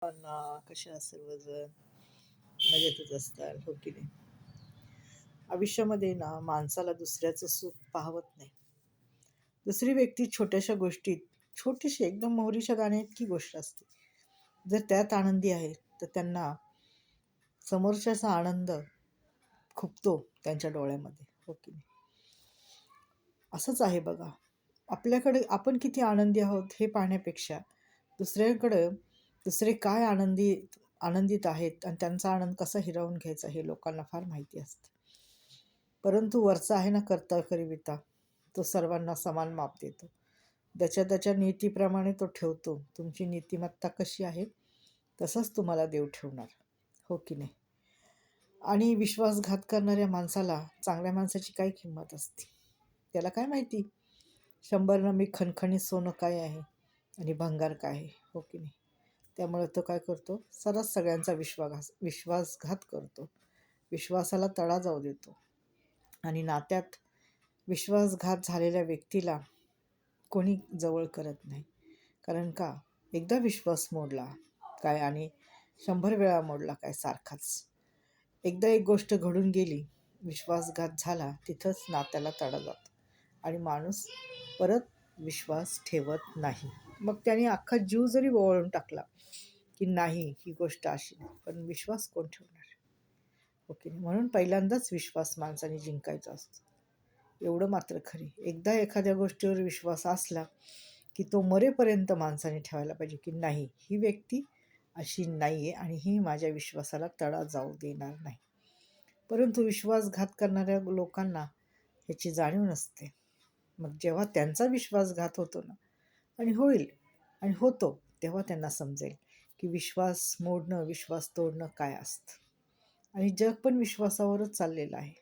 कशा सर्वजण मजेतच असतात, हो की नाही? आयुष्यामध्ये माणसाला दुसऱ्याचं सुख पाहवत नाही. दुसरी व्यक्ती छोट्याशा गोष्टीत, छोटीशी एकदम मोहरीच्या दाण्या इतकी गोष्ट असते, जर त्यात आनंदी आहे तर त्यांना समोरच्याचा आनंद खुपतो त्यांच्या डोळ्यामध्ये, हो की नाही? असंच आहे बघा. आपल्याकडे आपण किती आनंदी आहोत हे पाहण्यापेक्षा दुसऱ्याकडं दुसरे काय आनंदित आहेत आणि त्यांचा आनंद कसा हिरावून घ्यायचा हे लोकांना फार माहिती असतं. परंतु वरचा आहे ना, कर्ता करिविता, तो सर्वांना समान माप देतो. त्याच्या त्याच्या नीतीप्रमाणे तो ठेवतो. तुमची नीतिमत्ता कशी आहे तसंच तुम्हाला देव ठेवणार, हो की नाही? आणि विश्वासघात करणाऱ्या माणसाला चांगल्या माणसाची काय किंमत असते? त्याला काय माहिती 100 नमी खणखणीत सोनं काय आहे आणि भंगार काय आहे, हो की नाही? त्यामुळे तो काय करतो, सरस सगळ्यांचा विश्वासघात करतो, विश्वासाला तडा जाऊ देतो. आणि नात्यात विश्वासघात झालेल्या व्यक्तीला कोणी जवळ करत नाही. कारण का, एकदा विश्वास मोडला काय आणि 100 वेळा मोडला काय सारखाच. एकदा एक गोष्ट घडून गेली, विश्वासघात झाला, तिथंच नात्याला तडा जातो आणि माणूस परत विश्वास ठेवत नाही. मग त्याने अख्खा जीव जरी ओवाळून टाकला की नाही, ही गोष्ट अशी नाही, पण विश्वास कोण ठेवणार, ओके? म्हणून पहिल्यांदाच विश्वास माणसाने जिंकायचा असतो. एवढं मात्र खरे, एकदा एखाद्या गोष्टीवर विश्वास असला की तो मरेपर्यंत माणसाने ठेवायला पाहिजे की नाही, ही व्यक्ती अशी नाही आहे आणि ही माझ्या विश्वासाला तडा जाऊ देणार नाही. परंतु विश्वासघात करणाऱ्या लोकांना ह्याची जाणीव नसते. मग जेव्हा त्यांचा विश्वासघात होतो ना, आणि होईल आणि होतो, तेव्हा त्यांना समजेल की विश्वास मोडणं, विश्वास तोडणं काय असतं. आणि जग पण विश्वासावरच चाललेलं आहे.